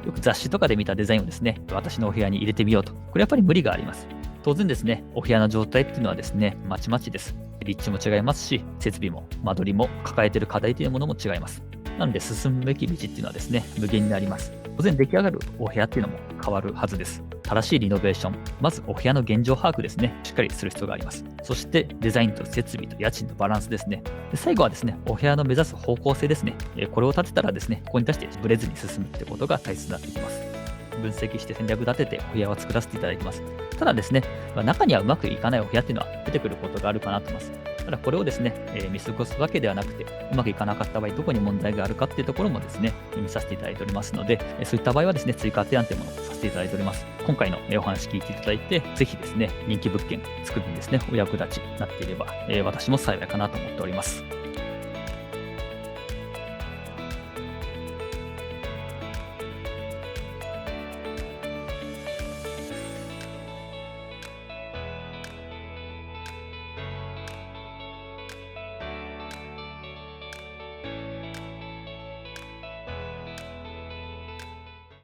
よく雑誌とかで見たデザインをですね、私のお部屋に入れてみようと。これやっぱり無理があります。当然ですね、お部屋の状態っていうのはですね、まちまちです。立地も違いますし、設備も間取りも抱えている課題というものも違います。なので進むべき道っていうのはですね、無限になります。当然出来上がるお部屋っていうのも変わるはずです。正しいリノベーション、まずお部屋の現状把握ですね、しっかりする必要があります。そしてデザインと設備と家賃のバランスですね。で最後はですね、お部屋の目指す方向性ですね。これを立てたらですね、ここに対してブレずに進むってことが大切になってきます。分析して戦略立ててお部屋を作らせていただいてます。ただですね、中にはうまくいかないお部屋っていうのは出てくることがあるかなと思います。ただこれをですね、見過ごすわけではなくて、うまくいかなかった場合、どこに問題があるかっていうところもですね、見させていただいておりますので、そういった場合はですね、追加提案というものをさせていただいております。今回のお話聞いていただいて、ぜひですね、人気物件作るにですね、お役立ちになっていれば、私も幸いかなと思っております。